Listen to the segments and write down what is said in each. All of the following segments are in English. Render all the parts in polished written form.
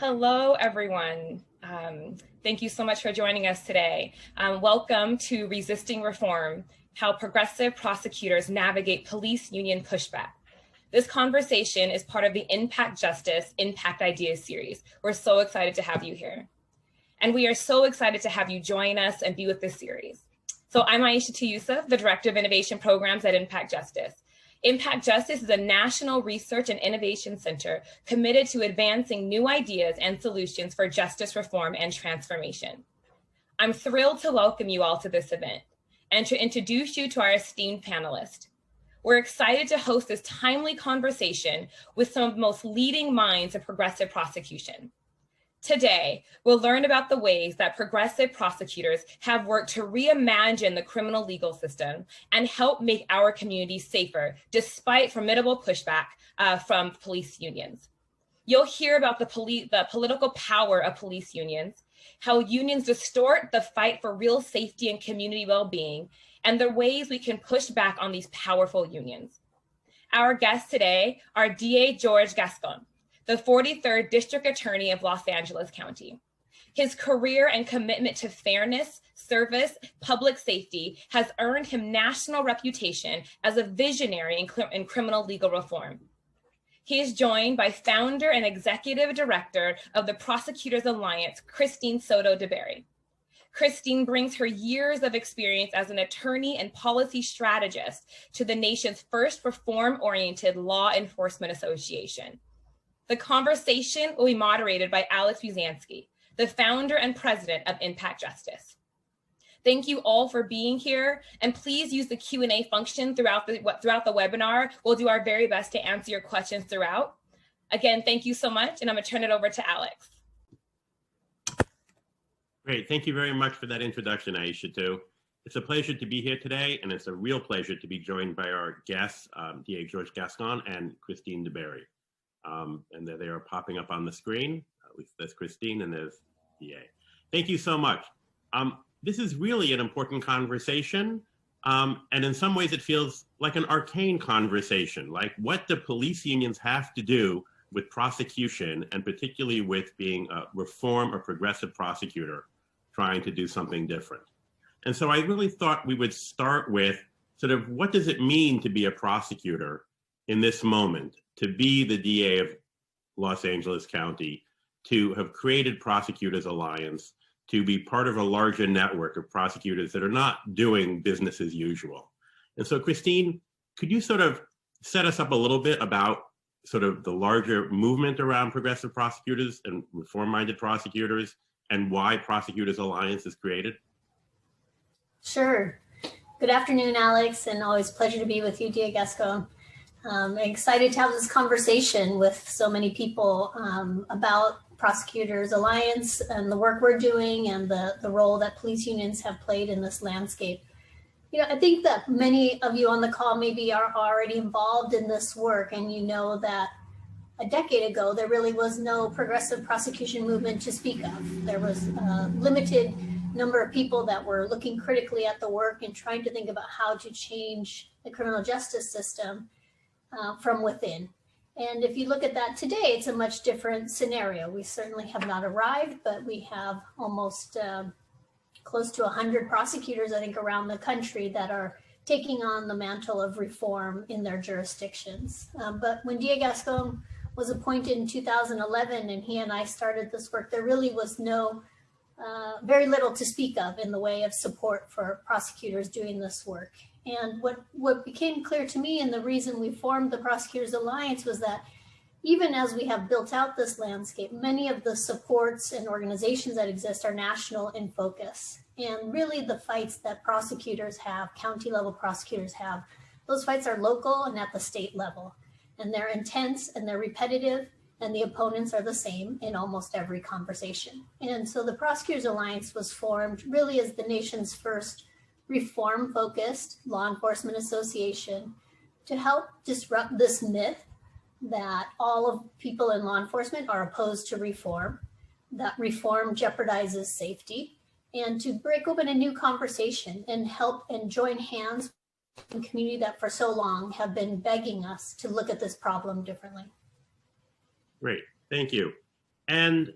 Hello, everyone. Thank you so much for joining us today. Welcome to Resisting Reform, How Progressive Prosecutors Navigate Police Union Pushback. This conversation is part of the Impact Justice, Impact Ideas series. We're so excited to have you here. And we are so excited to have you join us and be with this series. So I'm Aishatu Yusuf, the Director of Innovation Programs at Impact Justice. Impact Justice is a national research and innovation center committed to advancing new ideas and solutions for justice reform and transformation. I'm thrilled to welcome you all to this event and to introduce you to our esteemed panelists. We're excited to host this timely conversation with some of the most leading minds in progressive prosecution. Today, we'll learn about the ways that progressive prosecutors have worked to reimagine the criminal legal system and help make our communities safer, despite formidable pushback from police unions. You'll hear about the political power of police unions, how unions distort the fight for real safety and community well-being, and the ways we can push back on these powerful unions. Our guests today are DA George Gascón, the 43rd District Attorney of Los Angeles County. His career and commitment to fairness, service, public safety has earned him national reputation as a visionary in criminal legal reform. He is joined by founder and executive director of the Prosecutors Alliance, Cristine Soto DeBerry. Cristine brings her years of experience as an attorney and policy strategist to the nation's first reform-oriented law enforcement association. The conversation will be moderated by Alex Busansky, the founder and president of Impact Justice. Thank you all for being here, and please use the Q&A function throughout the webinar. We'll do our very best to answer your questions throughout. Again, thank you so much, and I'm gonna turn it over to Alex. Great, thank you very much for that introduction, Aishatu. It's a pleasure to be here today, and it's a real pleasure to be joined by our guests, DA George Gascón and Cristine DeBerry. And they are popping up on the screen. At least there's Cristine and there's DA. Thank you so much. This is really an important conversation. And in some ways it feels like an arcane conversation, like what do police unions have to do with prosecution, and particularly with being a reform or progressive prosecutor trying to do something different. And so I really thought we would start with sort of what does it mean to be a prosecutor in this moment, to be the DA of Los Angeles County, to have created Prosecutors Alliance, to be part of a larger network of prosecutors that are not doing business as usual. And so Cristine, could you sort of set us up a little bit about sort of the larger movement around progressive prosecutors and reform-minded prosecutors and why Prosecutors Alliance is created? Sure. Good afternoon, Alex, and always a pleasure to be with you, DA Gascón. I'm excited to have this conversation with so many people about Prosecutors Alliance and the work we're doing and the role that police unions have played in this landscape. You know, I think that many of you on the call maybe are already involved in this work, and you know that a decade ago, there really was no progressive prosecution movement to speak of. There was a limited number of people that were looking critically at the work and trying to think about how to change the criminal justice system from within. And if you look at that today, it's a much different scenario. We certainly have not arrived, but we have almost close to 100 prosecutors, I think, around the country that are taking on the mantle of reform in their jurisdictions. But when DA Gascón was appointed in 2011 and he and I started this work, there really was very little to speak of in the way of support for prosecutors doing this work. And what became clear to me, and the reason we formed the Prosecutors Alliance, was that even as we have built out this landscape, many of the supports and organizations that exist are national in focus. And really the fights that prosecutors have, county level prosecutors have, those fights are local and at the state level. And they're intense and they're repetitive, and the opponents are the same in almost every conversation. And so the Prosecutors Alliance was formed really as the nation's first reform-focused law enforcement association to help disrupt this myth that all of people in law enforcement are opposed to reform, that reform jeopardizes safety, and to break open a new conversation and help and join hands with the community that for so long have been begging us to look at this problem differently. Great, thank you. And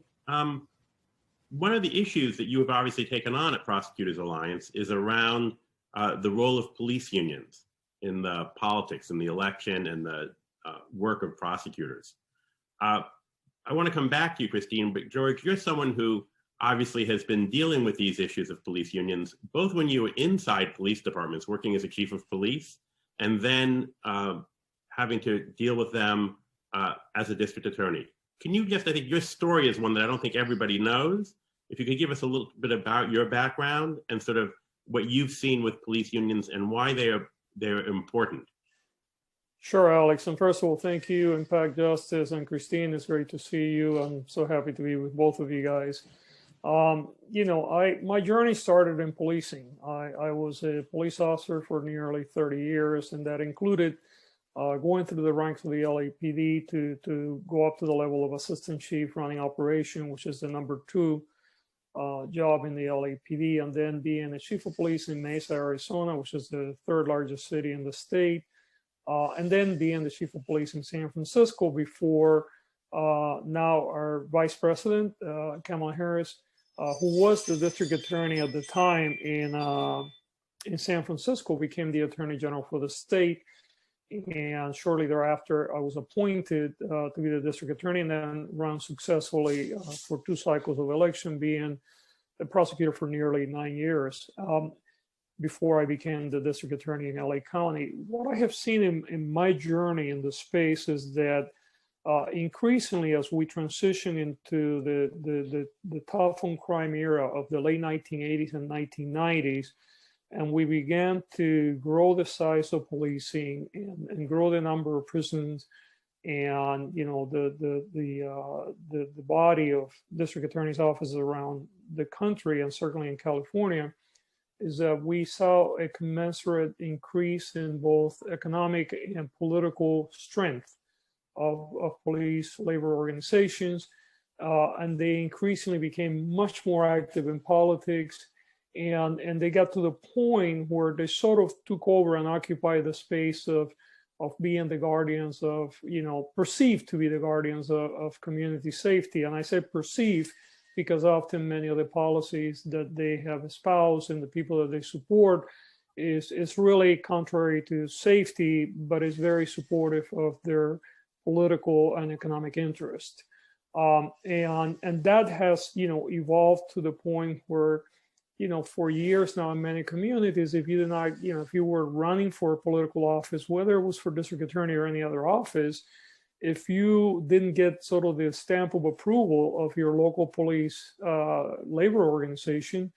one of the issues that you have obviously taken on at Prosecutors Alliance is around the role of police unions in the politics and the election and the work of prosecutors. I want to come back to you, Cristine, but George, you're someone who obviously has been dealing with these issues of police unions, both when you were inside police departments working as a chief of police, and then having to deal with them as a district attorney. Can you just, I think your story is one that I don't think everybody knows. If you could give us a little bit about your background and sort of what you've seen with police unions and why they're important. Sure, Alex. And first of all, thank you, Impact Justice and Cristine. It's great to see you. I'm so happy to be with both of you guys. You know, my journey started in policing. I was a police officer for nearly 30 years, and that included going through the ranks of the LAPD to go up to the level of assistant chief running operation, which is the #2 job in the LAPD, and then being a chief of police in Mesa, Arizona, which is the 3rd largest city in the state, and then being the chief of police in San Francisco before now our vice president, Kamala Harris, who was the district attorney at the time in San Francisco, became the attorney general for the state. And shortly thereafter, I was appointed to be the district attorney and then ran successfully for 2 cycles of election, being the prosecutor for nearly 9 years before I became the district attorney in LA County. What I have seen in my journey in the space is that increasingly, as we transition into the tough on crime era of the late 1980s and 1990s, and we began to grow the size of policing and grow the number of prisons, and you know the body of district attorneys' offices around the country, and certainly in California, is that we saw a commensurate increase in both economic and political strength of police labor organizations, and they increasingly became much more active in politics. And they got to the point where they sort of took over and occupied the space of being the guardians of, you know, perceived to be the guardians of community safety. And I say perceived because often many of the policies that they have espoused and the people that they support is really contrary to safety, but is very supportive of their political and economic interest. And that has, you know, evolved to the point where, you know, for years now in many communities, if you did not, you know, if you were running for a political office, whether it was for district attorney or any other office, if you didn't get sort of the stamp of approval of your local police labor organization,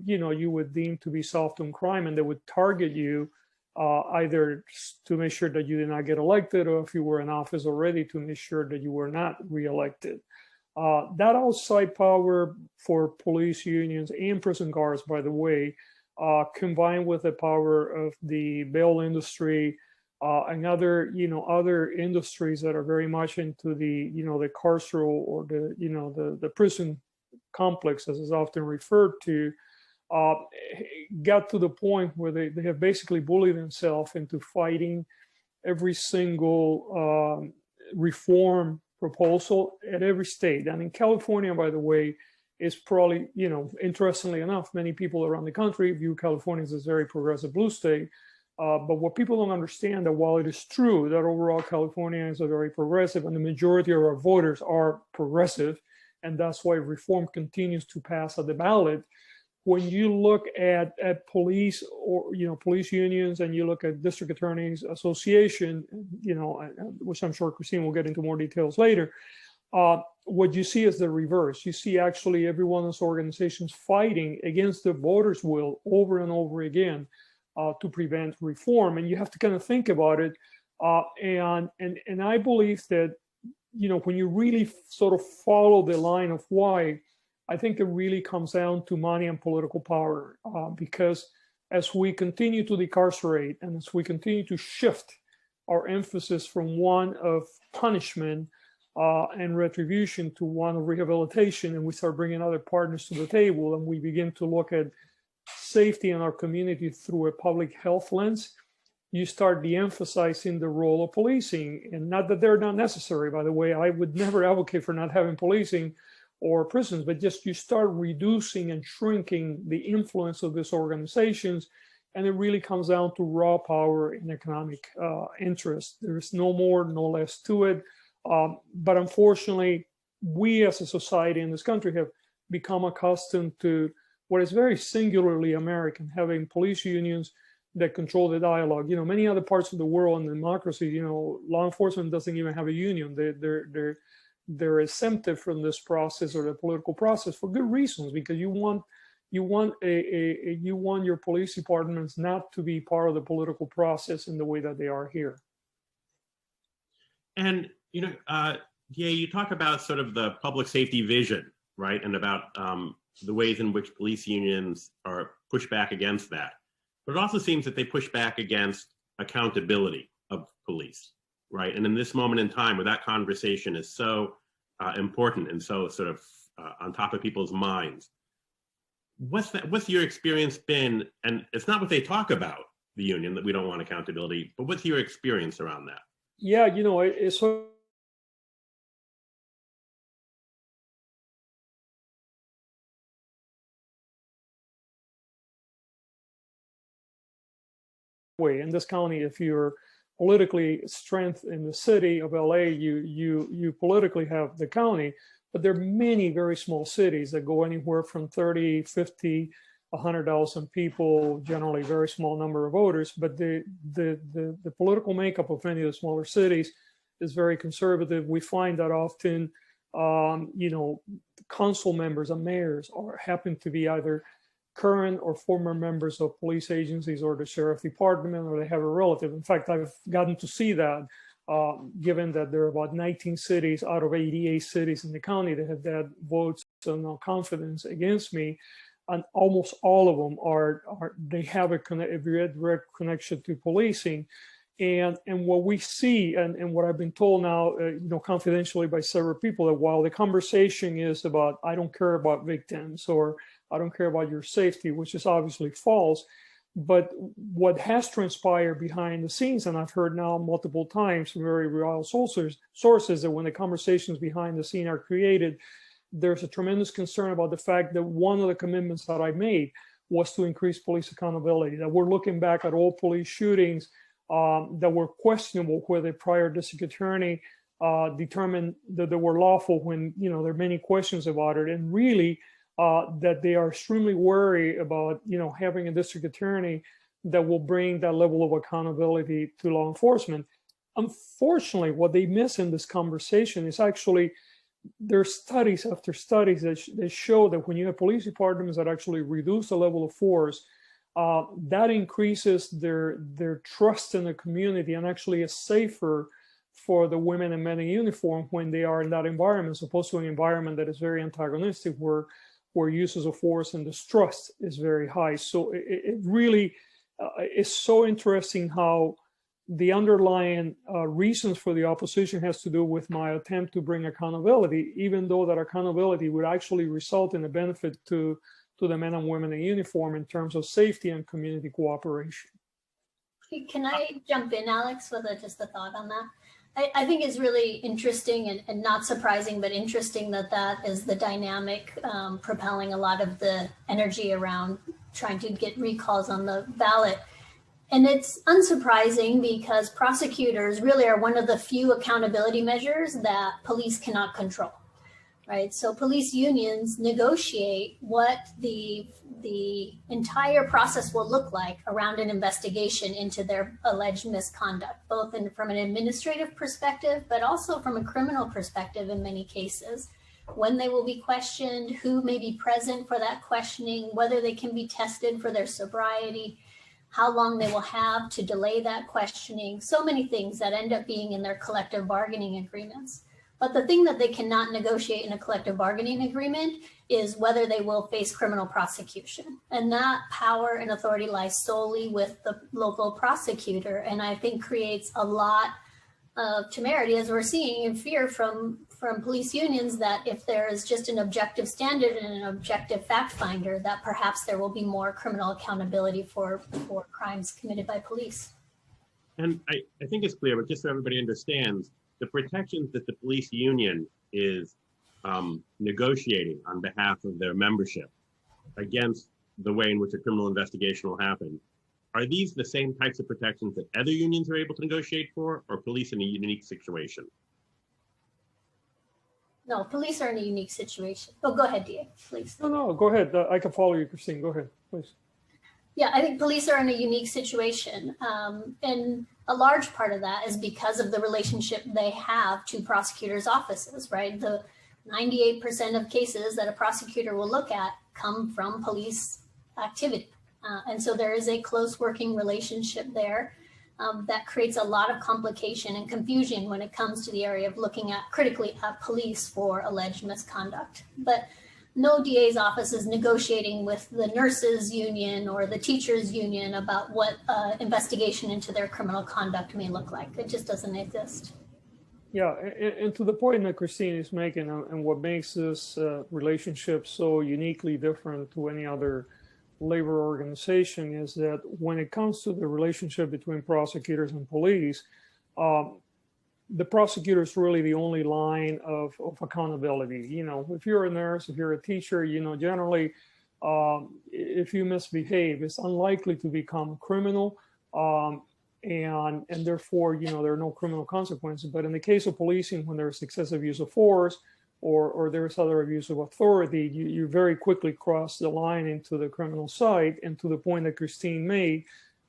you know, you would deem to be soft on crime, and they would target you either to make sure that you did not get elected, or if you were in office already, to make sure that you were not reelected. That outside power for police unions and prison guards, by the way, combined with the power of the bail industry and other, you know, other industries that are very much into the, you know, the carceral or the, you know, the prison complex, as is often referred to, got to the point where they have basically bullied themselves into fighting every single reform proposal at every state. And in California, by the way, is probably, you know, interestingly enough, many people around the country view California as a very progressive blue state. But what people don't understand, that while it is true that overall California is a very progressive, and the majority of our voters are progressive, and that's why reform continues to pass at the ballot, when you look at police, or, you know, police unions, and you look at district attorneys association, you know, which I'm sure Cristine will get into more details later, what you see is the reverse. You see actually every one of those organizations fighting against the voters' will over and over again to prevent reform. And you have to kind of think about it. And I believe that, you know, when you really sort of follow the line of why, I think it really comes down to money and political power, because as we continue to decarcerate and as we continue to shift our emphasis from one of punishment and retribution to one of rehabilitation, and we start bringing other partners to the table, and we begin to look at safety in our community through a public health lens, you start de-emphasizing the role of policing. And not that they're not necessary, by the way. I would never advocate for not having policing or prisons, but just you start reducing and shrinking the influence of these organizations. And it really comes down to raw power and economic interest. There's no more, no less to it. But unfortunately, we as a society in this country have become accustomed to what is very singularly American, having police unions that control the dialogue. You know, many other parts of the world and democracy, you know, law enforcement doesn't even have a union. They're exempted from this process or the political process for good reasons, because you want your police departments not to be part of the political process in the way that they are here. And you know, yeah, you talk about sort of the public safety vision, right, and about the ways in which police unions are pushed back against that. But it also seems that they push back against accountability of police, right? And in this moment in time where that conversation is so important and so sort of on top of people's minds, what's your experience been? And it's not what they talk about, the union, that we don't want accountability, but what's your experience around that? Yeah, you know, it's so way in this county. If you're politically strength in the city of LA, you politically have the county, but there are many very small cities that go anywhere from 30, 50, 100,000 people, generally very small number of voters. But the political makeup of any of the smaller cities is very conservative. We find that often, you know, council members and mayors happen to be either current or former members of police agencies or the sheriff department, or they have a relative. In fact, I've gotten to see that, given that there are about 19 cities out of 88 cities in the county that have had votes of no confidence against me. And almost all of them they have a direct connection to policing. And what we see, and what I've been told now, you know, confidentially by several people, that while the conversation is about, I don't care about victims, or I don't care about your safety, which is obviously false, but what has transpired behind the scenes, and I've heard now multiple times from very reliable sources, that when the conversations behind the scene are created, there's a tremendous concern about the fact that one of the commitments that I made was to increase police accountability, that we're looking back at all police shootings that were questionable, where the prior district attorney determined that they were lawful, when, you know, there are many questions about it, and really that they are extremely worried about, you know, having a district attorney that will bring that level of accountability to law enforcement. Unfortunately, what they miss in this conversation is actually there are studies after studies that show that when you have police departments that actually reduce the level of force, that increases their trust in the community, and actually is safer for the women and men in uniform when they are in that environment, as opposed to an environment that is very antagonistic, where uses of force and distrust is very high. So it really is so interesting how the underlying reasons for the opposition has to do with my attempt to bring accountability, even though that accountability would actually result in a benefit to the men and women in uniform in terms of safety and community cooperation. Can I jump in, Alex, with just a thought on that? I think it's really interesting and not surprising, but interesting that is the dynamic propelling a lot of the energy around trying to get recalls on the ballot. And it's unsurprising because prosecutors really are one of the few accountability measures that police cannot control, right? So police unions negotiate what the entire process will look like around an investigation into their alleged misconduct, both from an administrative perspective, but also from a criminal perspective in many cases. When they will be questioned, who may be present for that questioning, whether they can be tested for their sobriety, how long they will have to delay that questioning, so many things that end up being in their collective bargaining agreements. But the thing that they cannot negotiate in a collective bargaining agreement is whether they will face criminal prosecution. And that power and authority lies solely with the local prosecutor. And I think creates a lot of temerity, as we're seeing, and fear from police unions, that if there is just an objective standard and an objective fact finder, that perhaps there will be more criminal accountability for crimes committed by police. And I think it's clear, but just so everybody understands, the protections that the police union is negotiating on behalf of their membership against the way in which a criminal investigation will happen, are these the same types of protections that other unions are able to negotiate for, or police in a unique situation? No, police are in a unique situation. Oh, go ahead, DA, please. No, go ahead. I can follow you, Cristine. Go ahead, please. Yeah, I think police are in a unique situation. And a large part of that is because of the relationship they have to prosecutors' offices, right? The 98% of cases that a prosecutor will look at come from police activity. And so there is a close working relationship there that creates a lot of complication and confusion when it comes to the area of looking at critically at police for alleged misconduct. But no DA's office is negotiating with the nurses union or the teachers union about what investigation into their criminal conduct may look like. It just doesn't exist. Yeah, and to the point that Cristine is making, and what makes this relationship so uniquely different to any other labor organization is that when it comes to the relationship between prosecutors and police, the prosecutor is really the only line of accountability. You know, if you're a nurse, if you're a teacher, you know, generally, if you misbehave, it's unlikely to become criminal, and therefore, you know, there are no criminal consequences. But in the case of policing, when there's excessive use of force or there's other abuse of authority, you very quickly cross the line into the criminal side. And to the point that Cristine made,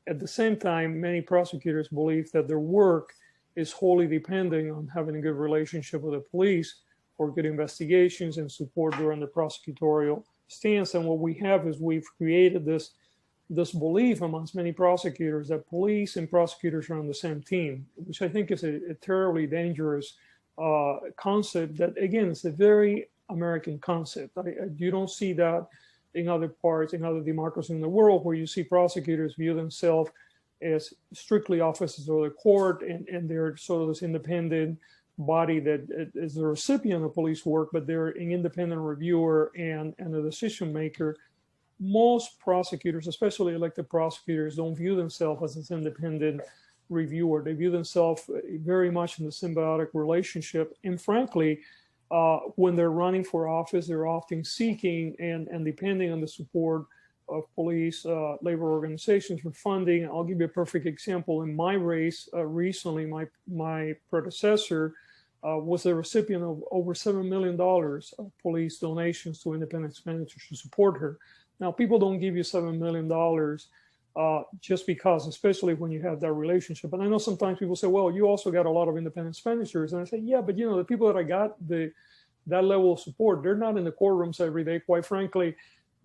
at the same time, many prosecutors believe that their work is wholly dependent on having a good relationship with the police for good investigations and support during the prosecutorial stance. And what we have is we've created this belief amongst many prosecutors that police and prosecutors are on the same team, which I think is a terribly dangerous concept that, again, it's a very American concept. You don't see that in other parts, in other democracies in the world, where you see prosecutors view themselves as strictly officers of the court, and they're sort of this independent body that is the recipient of police work, but they're an independent reviewer and a decision maker. Most prosecutors, especially elected prosecutors, don't view themselves as this independent reviewer. They view themselves very much in the symbiotic relationship. And frankly, when they're running for office, they're often seeking and depending on the support of police, labor organizations for funding. I'll give you a perfect example. In my race recently, my predecessor was the recipient of over $7 million of police donations to independent expenditures to support her. Now, people don't give you $7 million just because, especially when you have that relationship. And I know sometimes people say, well, you also got a lot of independent expenditures. And I say, yeah, but you know, the people that I got that level of support, they're not in the courtrooms every day. Quite frankly,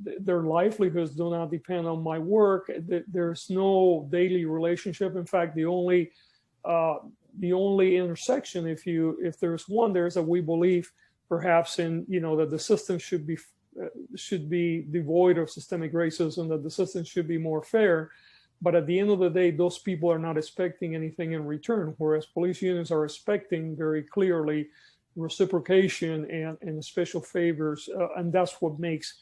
their livelihoods do not depend on my work. There's no daily relationship. In fact, the only intersection, if there's one, there's that we believe perhaps in, you know, that the system should be devoid of systemic racism, that the system should be more fair. But at the end of the day, those people are not expecting anything in return, whereas police unions are expecting very clearly reciprocation and special favors. And that's what makes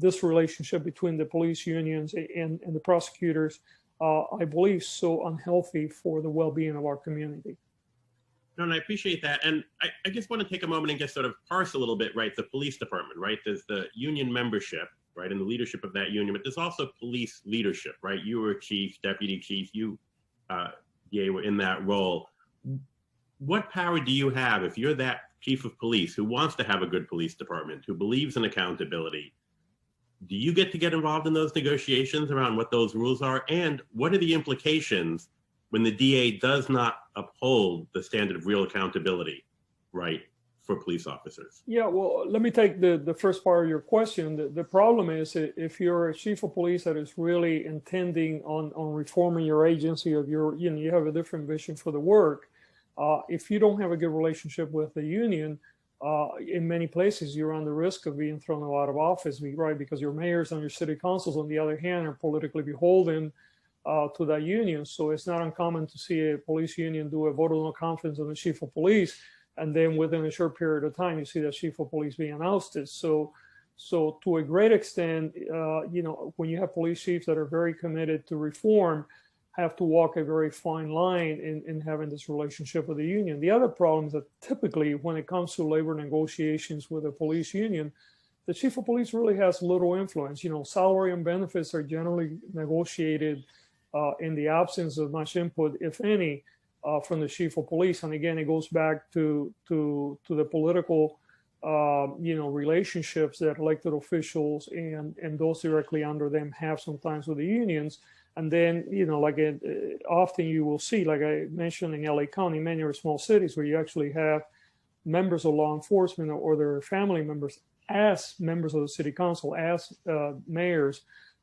this relationship between the police unions and the prosecutors, I believe, so unhealthy for the well-being of our community. No, and I appreciate that. And I just want to take a moment and just sort of parse a little bit, right? The police department, right? There's the union membership, right? And the leadership of that union, but there's also police leadership, right? You were chief, deputy chief, you, DA, were in that role. What power do you have if you're that chief of police who wants to have a good police department, who believes in accountability? Do you get to get involved in those negotiations around what those rules are? And what are the implications when the DA does not uphold the standard of real accountability, right, for police officers? Yeah, well, let me take the first part of your question. The problem is if you're a chief of police that is really intending on reforming your agency, of your, you know, you have a different vision for the work. If you don't have a good relationship with the union, in many places you run the risk of being thrown out of office, right? Because your mayors and your city councils, on the other hand, are politically beholden to that union. So it's not uncommon to see a police union do a vote of no confidence on the chief of police, and then within a short period of time, you see the chief of police being ousted. So to a great extent, you know, when you have police chiefs that are very committed to reform, have to walk a very fine line in having this relationship with the union. The other problem is that typically when it comes to labor negotiations with a police union, the chief of police really has little influence. You know, salary and benefits are generally negotiated in the absence of much input, if any, from the chief of police. And again, it goes back to the political relationships that elected officials and those directly under them have sometimes with the unions. And then, often you will see, like I mentioned in LA County, many are small cities where you actually have members of law enforcement or their family members as members of the city council, as mayors,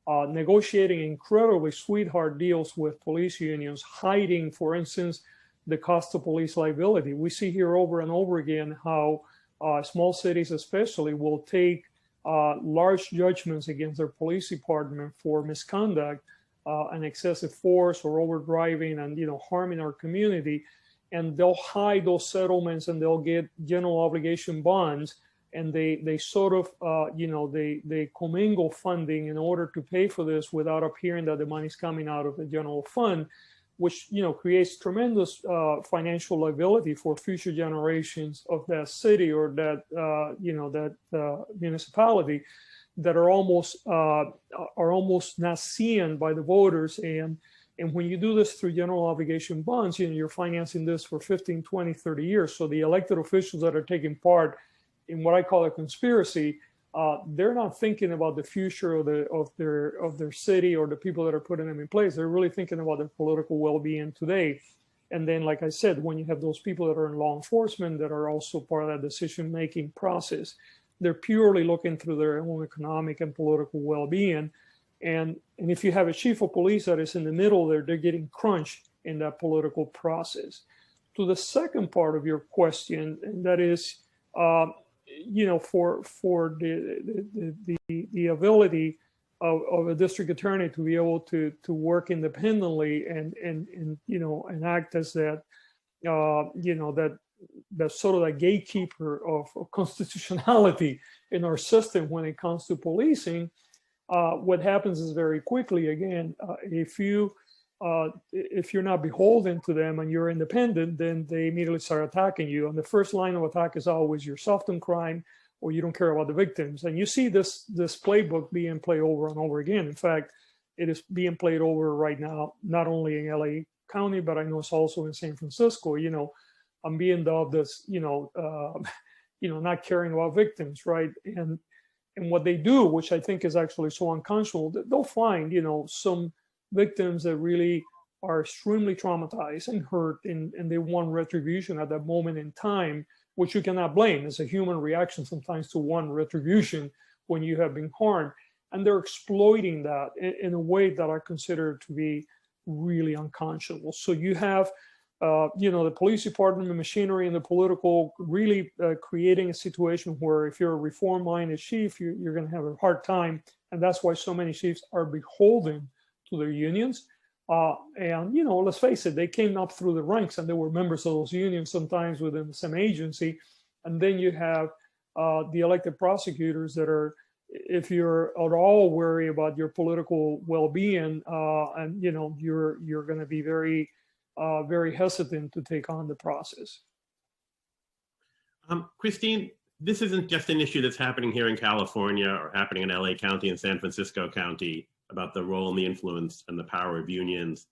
negotiating incredibly sweetheart deals with police unions, hiding, for instance, the cost of police liability. We see here over and over again how small cities especially will take large judgments against their police department for misconduct and excessive force or overdriving and harming our community, and they'll hide those settlements and they'll get general obligation bonds, and they sort of they commingle funding in order to pay for this without appearing that the money's coming out of the general fund, which creates tremendous financial liability for future generations of that city or that municipality that are almost not seen by the voters. And when you do this through general obligation bonds, you're financing this for 15, 20, 30 years. So the elected officials that are taking part in what I call a conspiracy, they're not thinking about the future of their city or the people that are putting them in place. They're really thinking about their political well-being today. And then, like I said, when you have those people that are in law enforcement that are also part of that decision-making process, they're purely looking through their own economic and political well-being. And if you have a chief of police that is in the middle there, they're getting crunched in that political process. To the second part of your question, and that is, for the ability of a district attorney to be able to work independently and act as that that sort of a gatekeeper of constitutionality in our system when it comes to policing. What happens is very quickly, again, if you're not beholden to them and you're independent, then they immediately start attacking you. And the first line of attack is always you're soft on crime or you don't care about the victims. And you see this playbook being played over and over again. In fact, it is being played over right now, not only in LA County, but I know it's also in San Francisco. I'm being dubbed as, not caring about victims, right? And what they do, which I think is actually so unconscionable, they'll find, some victims that really are extremely traumatized and hurt, and they want retribution at that moment in time, which you cannot blame. It's a human reaction sometimes to want retribution when you have been harmed. And they're exploiting that in a way that I consider to be really unconscionable. So you have the police department, the machinery, and the political really creating a situation where if you're a reform-minded chief, you're going to have a hard time. And that's why so many chiefs are beholden to their unions. Let's face it, they came up through the ranks and they were members of those unions, sometimes within the same agency. And then you have the elected prosecutors that are, if you're at all worried about your political well-being, and you're going to be very hesitant to take on the process. Cristine, this isn't just an issue that's happening here in California or happening in LA County and San Francisco County about the role and the influence and the power of unions.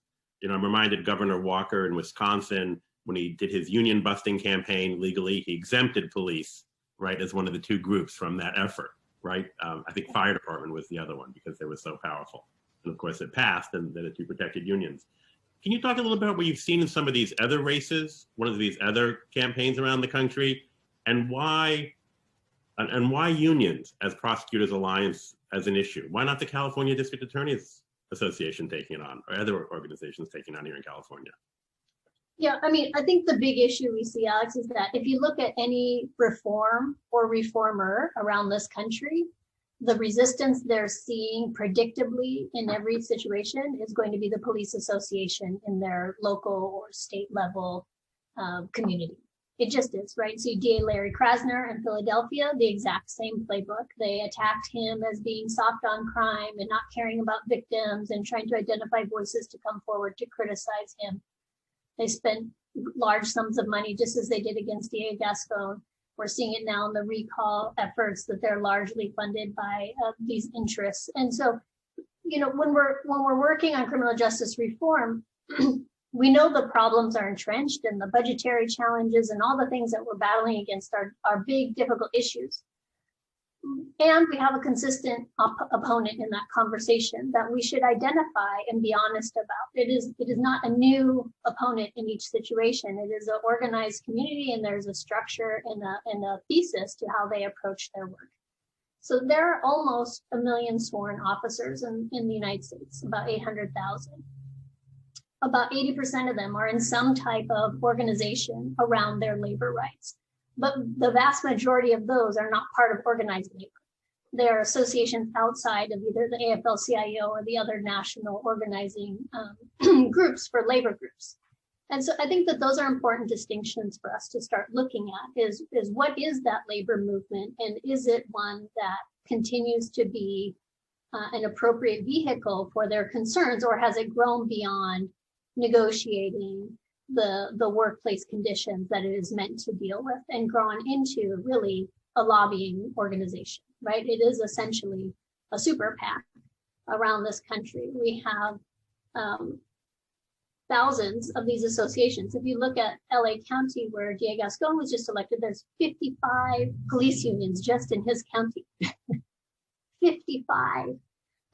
I'm reminded Governor Walker in Wisconsin, when he did his union busting campaign legally, he exempted police, right, as one of the two groups from that effort, right? I think fire department was the other one because they were so powerful. And of course it passed, and then it protected unions. Can you talk a little bit about what you've seen in some of these other races, one of these other campaigns around the country, and why unions as Prosecutors Alliance as an issue? Why not the California District Attorneys Association taking it on, or other organizations taking it on here in California? Yeah, I think the big issue we see, Alex, is that if you look at any reform or reformer around this country, the resistance they're seeing predictably in every situation is going to be the police association in their local or state level community. It just is, right? So DA Larry Krasner in Philadelphia, the exact same playbook. They attacked him as being soft on crime and not caring about victims and trying to identify voices to come forward to criticize him. They spent large sums of money, just as they did against DA Gascón. We're seeing it now in the recall efforts that they're largely funded by these interests. And so, you know, when we're working on criminal justice reform, we know the problems are entrenched and the budgetary challenges and all the things that we're battling against are big, difficult issues. And we have a consistent opponent in that conversation that we should identify and be honest about. It is not a new opponent in each situation. It is an organized community, and there's a structure and a thesis to how they approach their work. So there are almost 1 million sworn officers in the United States, about 800,000. About 80% of them are in some type of organization around their labor rights. But the vast majority of those are not part of organized labor. They are associations outside of either the AFL-CIO or the other national organizing groups for labor groups. And so I think that those are important distinctions for us to start looking at is what is that labor movement, and is it one that continues to be an appropriate vehicle for their concerns, or has it grown beyond negotiating the workplace conditions that it is meant to deal with and grown into really a lobbying organization, right? It is essentially a super PAC around this country. We have thousands of these associations. If you look at LA County, where DA Gascón was just elected, there's 55 police unions just in his county. 55.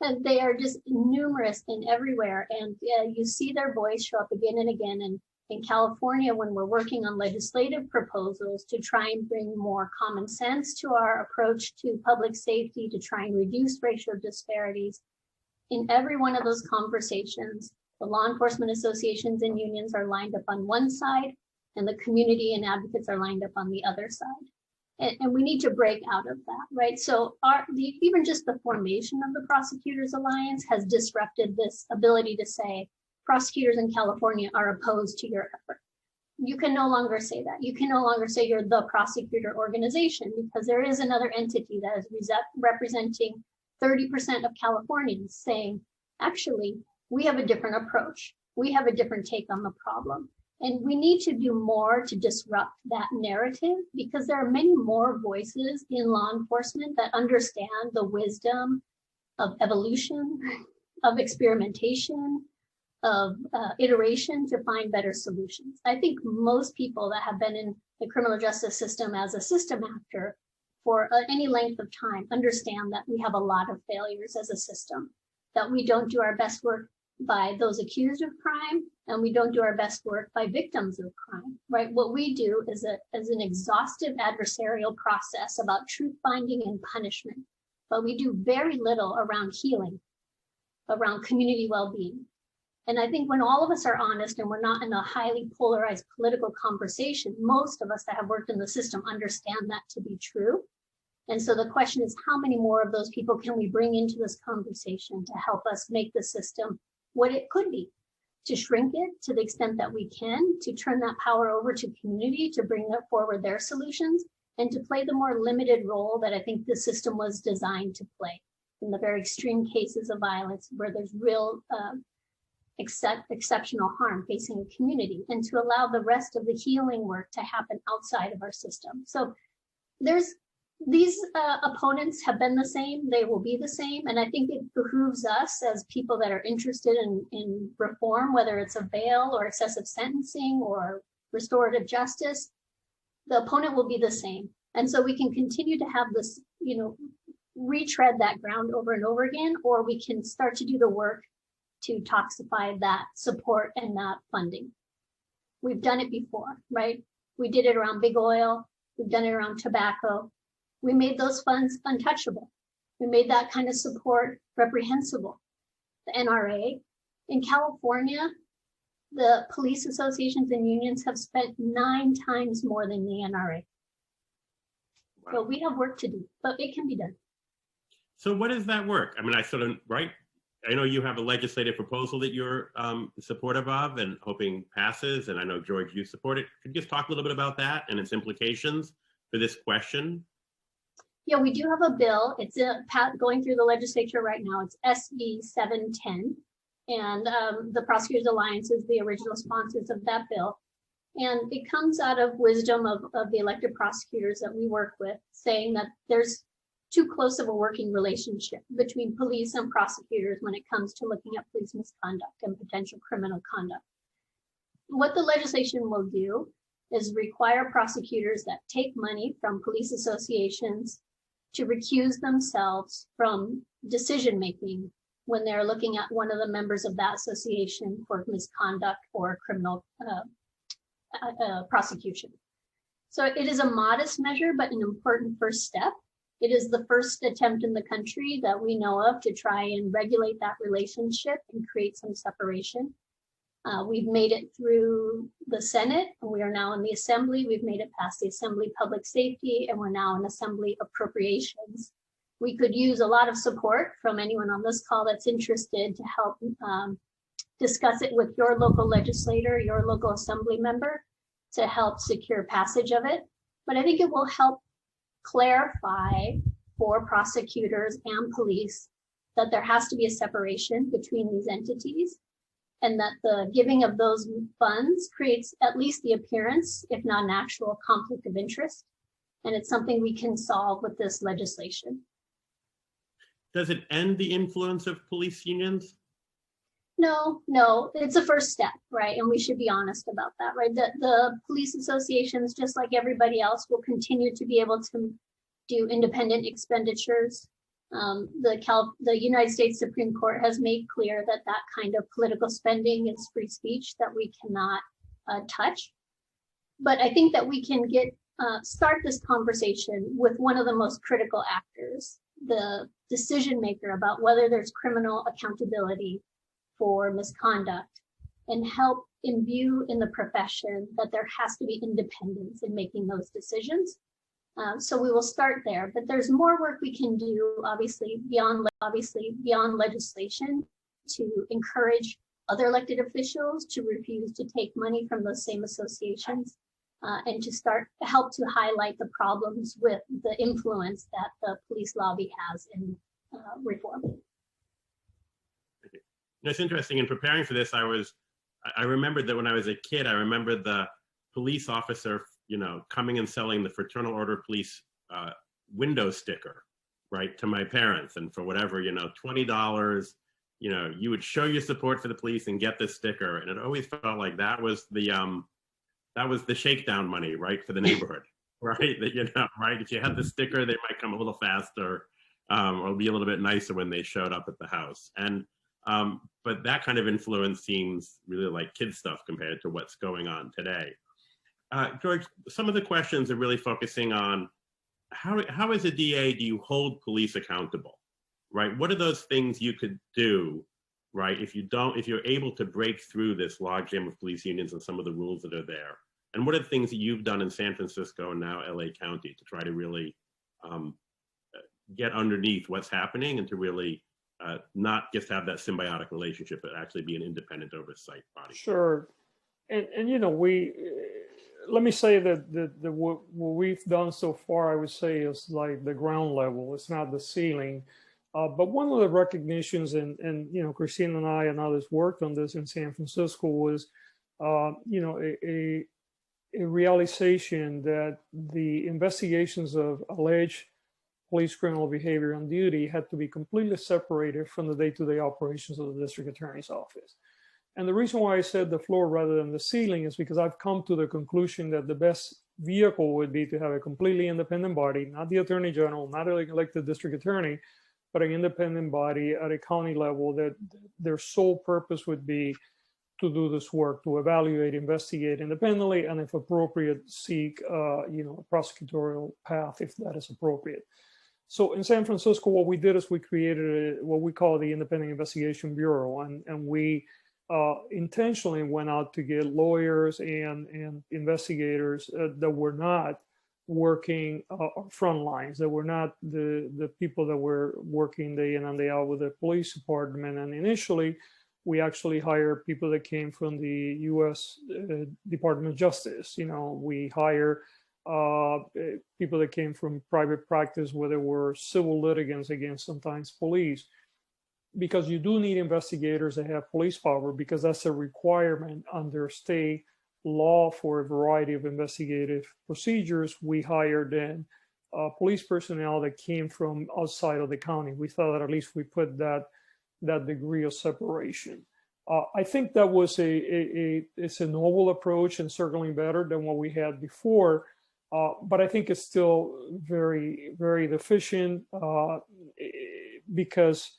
And they are just numerous and everywhere. And you see their voice show up again and again. And in California, when we're working on legislative proposals to try and bring more common sense to our approach to public safety, to try and reduce racial disparities, in every one of those conversations, the law enforcement associations and unions are lined up on one side, and the community and advocates are lined up on the other side. And we need to break out of that, right? So even just the formation of the Prosecutors Alliance has disrupted this ability to say, prosecutors in California are opposed to your effort. You can no longer say that. You can no longer say you're the prosecutor organization, because there is another entity that is representing 30% of Californians saying, actually, we have a different approach. We have a different take on the problem. And we need to do more to disrupt that narrative, because there are many more voices in law enforcement that understand the wisdom of evolution, of experimentation, of iteration to find better solutions. I think most people that have been in the criminal justice system as a system actor for any length of time understand that we have a lot of failures as a system, that we don't do our best work by those accused of crime, and we don't do our best work by victims of crime, right? What we do is an exhaustive adversarial process about truth finding and punishment, but we do very little around healing, around community well-being. And I think when all of us are honest and we're not in a highly polarized political conversation, most of us that have worked in the system understand that to be true. And so the question is, how many more of those people can we bring into this conversation to help us make the system what it could be, to shrink it to the extent that we can, to turn that power over to community, to bring forward their solutions, and to play the more limited role that I think the system was designed to play in the very extreme cases of violence where there's real exceptional harm facing a community, and to allow the rest of the healing work to happen outside of our system. So these opponents have been the same, they will be the same, and I think it behooves us as people that are interested in reform, whether it's a bail or excessive sentencing or restorative justice, the opponent will be the same. And so we can continue to have this, retread that ground over and over again, or we can start to do the work to toxify that support and that funding. We've done it before, right? We did it around big oil, we've done it around tobacco. We made those funds untouchable. We made that kind of support reprehensible. The NRA. In California, the police associations and unions have spent 9 times more than the NRA. Wow. So we have work to do, but it can be done. So what is that work? I mean, right? I know you have a legislative proposal that you're supportive of and hoping passes, and I know, George, you support it. Could you just talk a little bit about that and its implications for this question? Yeah, we do have a bill. It's going through the legislature right now. It's SB 710. And the Prosecutors Alliance is the original sponsors of that bill. And it comes out of wisdom of the elected prosecutors that we work with, saying that there's too close of a working relationship between police and prosecutors when it comes to looking at police misconduct and potential criminal conduct. What the legislation will do is require prosecutors that take money from police associations to recuse themselves from decision-making when they're looking at one of the members of that association for misconduct or criminal prosecution. So it is a modest measure, but an important first step. It is the first attempt in the country that we know of to try and regulate that relationship and create some separation. We've made it through the Senate, and we are now in the Assembly. We've made it past the Assembly Public Safety, and we're now in Assembly Appropriations. We could use a lot of support from anyone on this call that's interested to help discuss it with your local legislator, your local assembly member, to help secure passage of it. But I think it will help clarify for prosecutors and police that there has to be a separation between these entities, and that the giving of those funds creates at least the appearance, if not an actual conflict of interest. And it's something we can solve with this legislation. Does it end the influence of police unions? No, it's a first step, right? And we should be honest about that, right? The police associations, just like everybody else, will continue to be able to do independent expenditures. The United States Supreme Court has made clear that that kind of political spending is free speech that we cannot touch. But I think that we can start this conversation with one of the most critical actors, the decision maker, about whether there's criminal accountability for misconduct, and help imbue in the profession that there has to be independence in making those decisions. So we will start there, but there's more work we can do, obviously beyond legislation, to encourage other elected officials to refuse to take money from those same associations, and to help to highlight the problems with the influence that the police lobby has in reform. It's interesting, in preparing for this, I remembered that when I was a kid, I remember the police officer, coming and selling the Fraternal Order of Police window sticker, right, to my parents. And for whatever, $20, you would show your support for the police and get this sticker. And it always felt like that was the shakedown money, right, for the neighborhood, right? That, right, if you had the sticker, they might come a little faster, or be a little bit nicer when they showed up at the house. And but that kind of influence seems really like kid stuff compared to what's going on today. George, some of the questions are really focusing on how as a DA do you hold police accountable, right? What are those things you could do, right, if you're able to break through this logjam of police unions and some of the rules that are there? And what are the things that you've done in San Francisco and now LA County to try to really get underneath what's happening and to really not just have that symbiotic relationship, but actually be an independent oversight body? Sure. And let me say that what we've done so far, I would say, is like the ground level. It's not the ceiling. But one of the recognitions, and Cristine and I and others worked on this in San Francisco, was a realization that the investigations of alleged police criminal behavior on duty had to be completely separated from the day-to-day operations of the district attorney's office. And the reason why I said the floor rather than the ceiling is because I've come to the conclusion that the best vehicle would be to have a completely independent body, not the attorney general, not an elected district attorney, but an independent body at a county level that their sole purpose would be to do this work, to evaluate, investigate independently, and if appropriate, seek a prosecutorial path if that is appropriate. So in San Francisco, what we did is we created what we call the Independent Investigation Bureau, and we intentionally went out to get lawyers and investigators that were not working front lines, that were not the people that were working day in and day out with the police department. And initially, we actually hired people that came from the U.S. Department of Justice. We hire people that came from private practice where there were civil litigants against sometimes police, because you do need investigators that have police power, because that's a requirement under state law for a variety of investigative procedures. We hired in police personnel that came from outside of the county. We thought that at least we put that degree of separation. I think that was it's a novel approach and certainly better than what we had before. But I think it's still very, very deficient because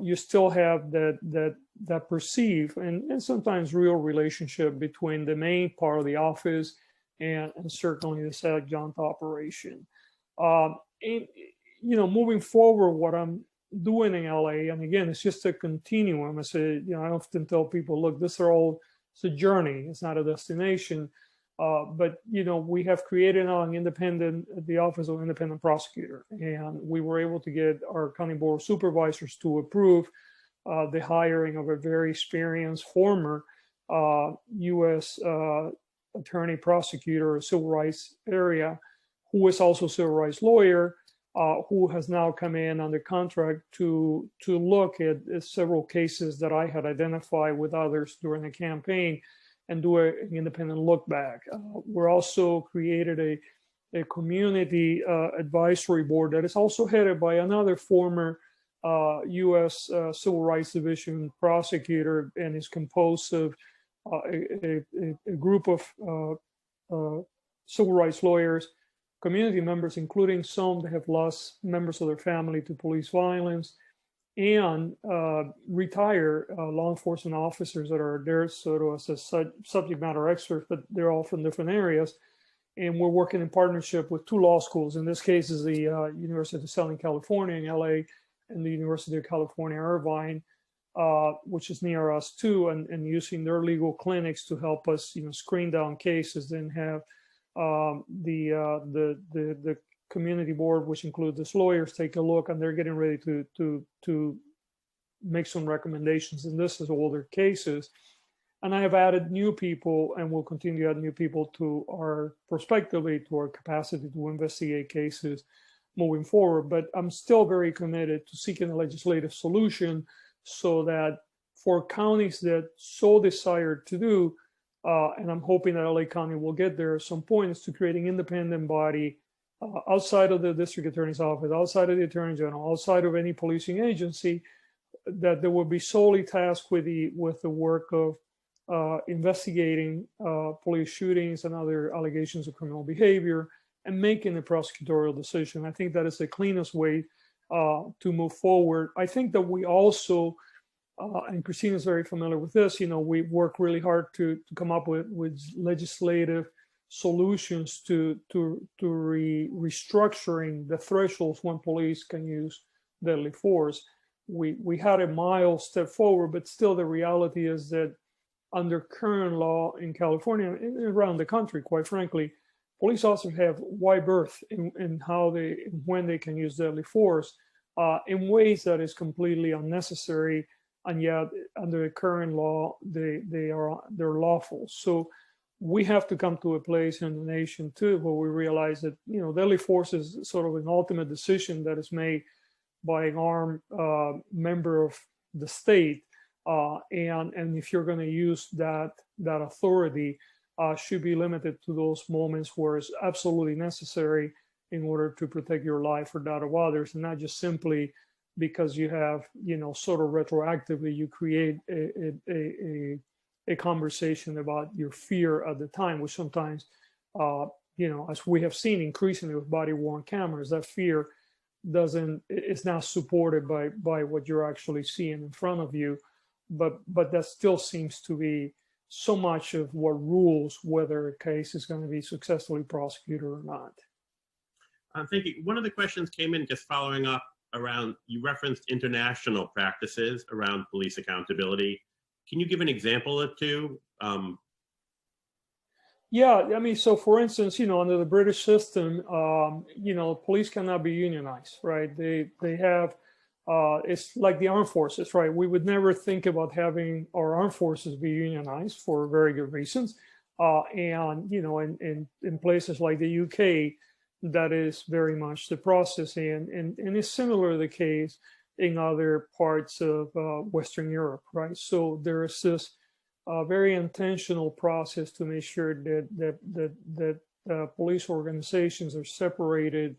you still have that perceived and sometimes real relationship between the main part of the office and certainly the adjunct operation. Moving forward, what I'm doing in LA, and again, it's just a continuum. I often tell people, look, it's a journey. It's not a destination. But we have created now the Office of Independent Prosecutor, and we were able to get our County Board of Supervisors to approve the hiring of a very experienced former U.S. attorney prosecutor, civil rights area, who is also a civil rights lawyer, who has now come in under contract to look at several cases that I had identified with others during the campaign and do an independent look back. We're also created a community advisory board that is also headed by another former U.S. Civil Rights Division prosecutor, and is composed of a group of civil rights lawyers, community members, including some that have lost members of their family to police violence, and retired law enforcement officers that are there sort of as a subject matter experts, but they're all from different areas. And we're working in partnership with two law schools. In this case is the University of Southern California in LA and the University of California, Irvine, which is near us too, and using their legal clinics to help us, screen down cases, then have the community board, which includes the lawyers, take a look, and they're getting ready to make some recommendations. And this is older cases. And I have added new people and will continue to add new people prospectively to our capacity to investigate cases moving forward. But I'm still very committed to seeking a legislative solution so that for counties that so desire to do, and I'm hoping that LA County will get there at some point, is to create an independent body outside of the district attorney's office, outside of the attorney general, outside of any policing agency, that they will be solely tasked with the work of investigating police shootings and other allegations of criminal behavior and making a prosecutorial decision. I think that is the cleanest way to move forward. I think that we also, and Cristine is very familiar with this, we work really hard to come up with legislative solutions to restructuring the thresholds when police can use deadly force. We had a mild step forward, but still the reality is that under current law in California and around the country, quite frankly, police officers have wide berth in when they can use deadly force in ways that is completely unnecessary, and yet under the current law they're lawful. So we have to come to a place in the nation too where we realize that deadly force is sort of an ultimate decision that is made by an armed member of the state, and if you're going to use that authority, should be limited to those moments where it's absolutely necessary in order to protect your life or that of others, and not just simply because you have sort of retroactively you create a conversation about your fear at the time, which sometimes, as we have seen increasingly with body-worn cameras, that fear is not supported by what you're actually seeing in front of you. But that still seems to be so much of what rules whether a case is going to be successfully prosecuted or not. I'm thinking one of the questions came in just following up around, you referenced international practices around police accountability. Can you give an example or two? Yeah, I mean, so for instance, under the British system, police cannot be unionized, right? They have, it's like the armed forces, right? We would never think about having our armed forces be unionized for very good reasons. And in places like the UK, that is very much the process, and it's similar the case in other parts of Western Europe, right? So there is this very intentional process to make sure that police organizations are separated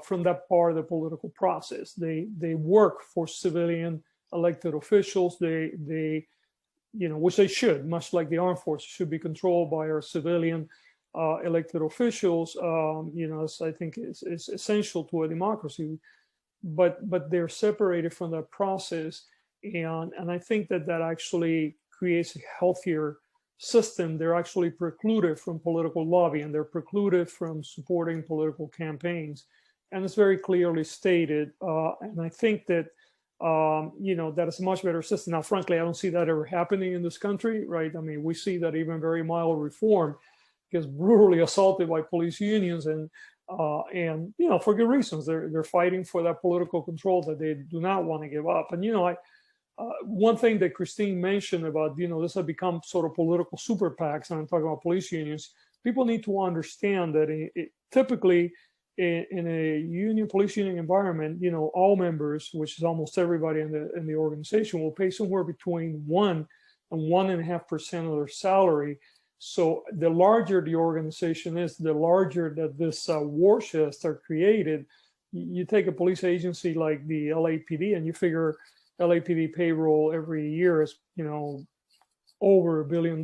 from that part of the political process. They work for civilian elected officials. They which they should, much like the armed forces, should be controlled by our civilian elected officials. I think it's essential to a democracy. But they're separated from that process, and I think that actually creates a healthier system. They're actually precluded from political lobbying. They're precluded from supporting political campaigns, and it's very clearly stated. And I think that that is a much better system. Now, frankly, I don't see that ever happening in this country, right? I mean, we see that even very mild reform gets brutally assaulted by police unions, and for good reasons. They're fighting for that political control that they do not want to give up. And one thing that Cristine mentioned about this has become sort of political super PACs, and I'm talking about police unions. People need to understand that typically in a police union environment, all members, which is almost everybody in the organization, will pay somewhere between 1% and 1.5% of their salary. So the larger the organization is, the larger that this war chests are created. You take a police agency like the LAPD, and you figure LAPD payroll every year is, over $1 billion.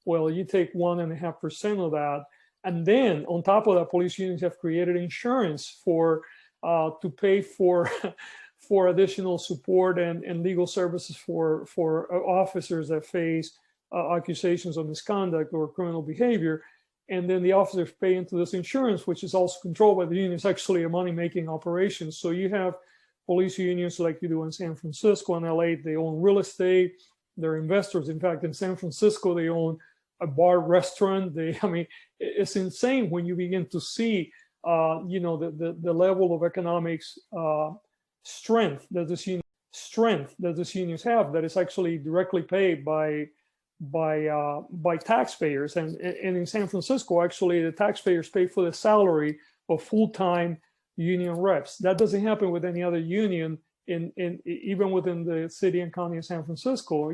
Well, you take 1.5% of that, and then on top of that, police unions have created insurance to pay for additional support and legal services for officers that face accusations of misconduct or criminal behavior. And then the officers pay into this insurance, which is also controlled by the union. It's actually a money-making operation. So you have police unions like you do in San Francisco and LA. They own real estate. They're investors. In fact, in San Francisco, they own a bar restaurant. It's insane when you begin to see, the level of economics strength that this unions have, that is actually directly paid by taxpayers. And in San Francisco, actually, the taxpayers pay for the salary of full-time union reps. That doesn't happen with any other union even within the city and county of San Francisco.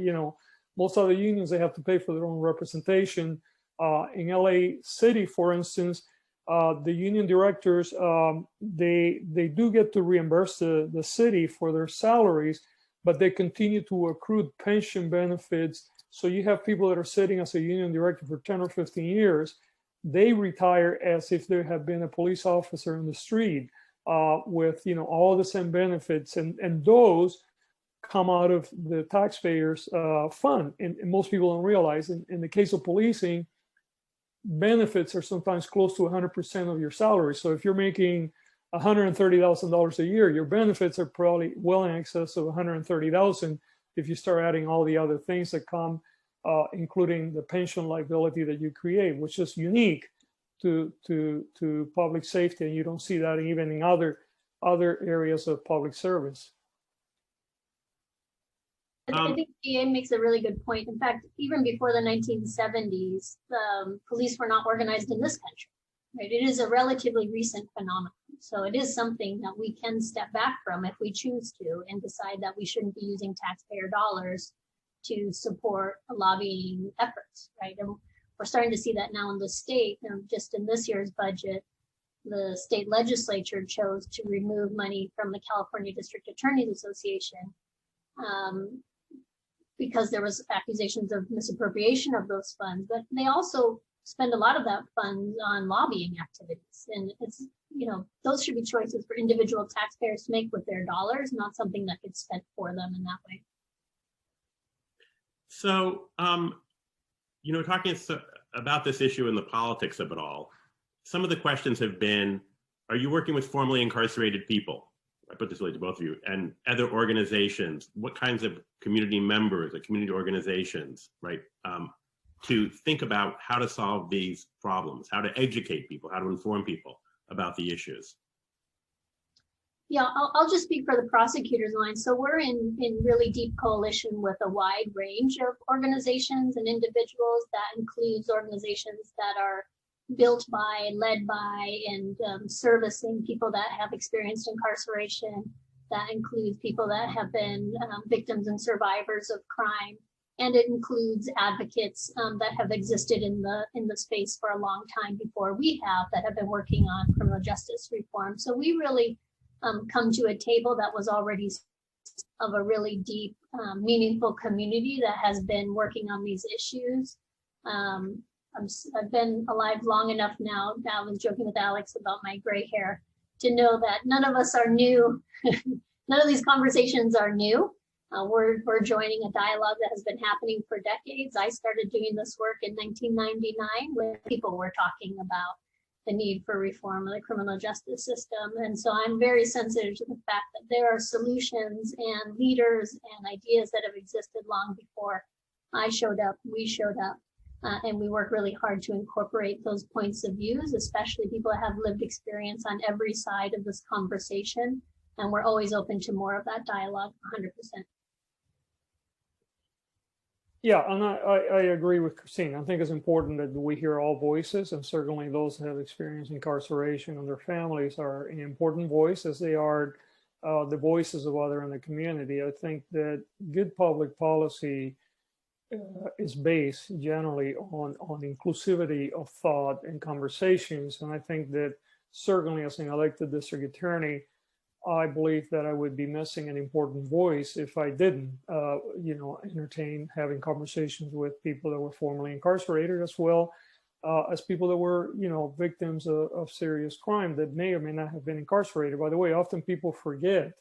Most other unions, they have to pay for their own representation. In LA City, for instance, the union directors, they do get to reimburse the city for their salaries, but they continue to accrue pension benefits. So you have people that are sitting as a union director for 10 or 15 years. They retire as if they have been a police officer in the street with all the same benefits, and those come out of the taxpayers' fund. And most people don't realize, in the case of policing, benefits are sometimes close to 100% of your salary. So if you're making $130,000 a year, your benefits are probably well in excess of $130,000 if you start adding all the other things that come, including the pension liability that you create, which is unique to public safety, and you don't see that even in other areas of public service. I think DA makes a really good point. In fact, even before the 1970s, police were not organized in this country. Right? It is a relatively recent phenomenon. So it is something that we can step back from if we choose to, and decide that we shouldn't be using taxpayer dollars to support lobbying efforts, right? And we're starting to see that now in the state. Just in this year's budget, the state legislature chose to remove money from the California District Attorneys Association because there was accusations of misappropriation of those funds, but they also spend a lot of that funds on lobbying activities. And it's, those should be choices for individual taxpayers to make with their dollars, not something that gets spent for them in that way. So, talking about this issue and the politics of it all, some of the questions have been, are you working with formerly incarcerated people? I put this way to both of you, and other organizations. What kinds of community members or community organizations, right? to think about how to solve these problems, how to educate people, how to inform people about the issues? Yeah, I'll just speak for the prosecutors line. So we're in really deep coalition with a wide range of organizations and individuals. That includes organizations that are built by, led by, and servicing people that have experienced incarceration. That includes people that have been victims and survivors of crime. And it includes advocates that have existed in the space for a long time before we have, that have been working on criminal justice reform. So we really come to a table that was already of a really deep, meaningful community that has been working on these issues. I've been alive long enough now. I was joking with Alex about my gray hair to know that none of us are new. None of these conversations are new. We're joining a dialogue that has been happening for decades. I started doing this work in 1999 when people were talking about the need for reform of the criminal justice system. And so I'm very sensitive to the fact that there are solutions and leaders and ideas that have existed long before I showed up, we showed up, and we work really hard to incorporate those points of views, especially people that have lived experience on every side of this conversation. And we're always open to more of that dialogue, 100%. Yeah, and I agree with Cristine. I think it's important that we hear all voices, and certainly those that have experienced incarceration and their families are an important voice, as they are the voices of others in the community. I think that good public policy is based generally on inclusivity of thought and conversations. And I think that certainly as an elected district attorney, I believe that I would be missing an important voice if I didn't, entertain having conversations with people that were formerly incarcerated, as well as people that were, victims of serious crime that may or may not have been incarcerated. By the way, often people forget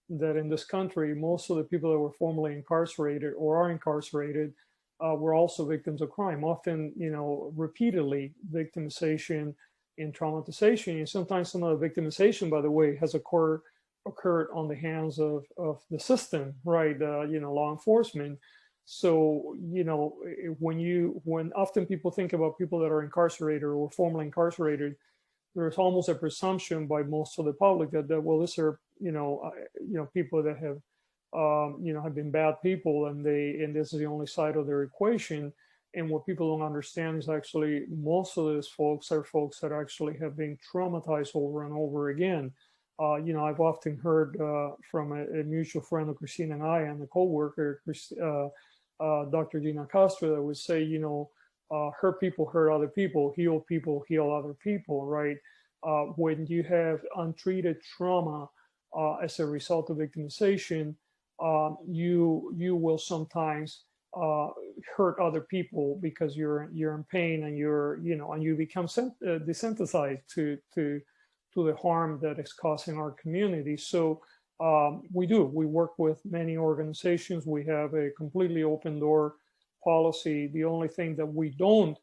that in this country, most of the people that were formerly incarcerated or are incarcerated were also victims of crime, often, repeatedly victimization and traumatization. And sometimes some of the victimization, by the way, has occurred on the hands of the system, right? Law enforcement. So, when often people think about people that are incarcerated or formerly incarcerated, there's almost a presumption by most of the public that well, these are, people that have, have been bad people, and this is the only side of their equation. And what people don't understand is actually most of these folks are folks that actually have been traumatized over and over again. I've often heard from a mutual friend of Cristine and I, and a co-worker, Dr. Gina Castro, that would say, hurt people hurt other people heal other people, right? When you have untreated trauma as a result of victimization, you will sometimes hurt other people because you're in pain, and you become desensitized to the harm that is causing our community. So we work with many organizations. We have a completely open door policy. The only thing that we don't,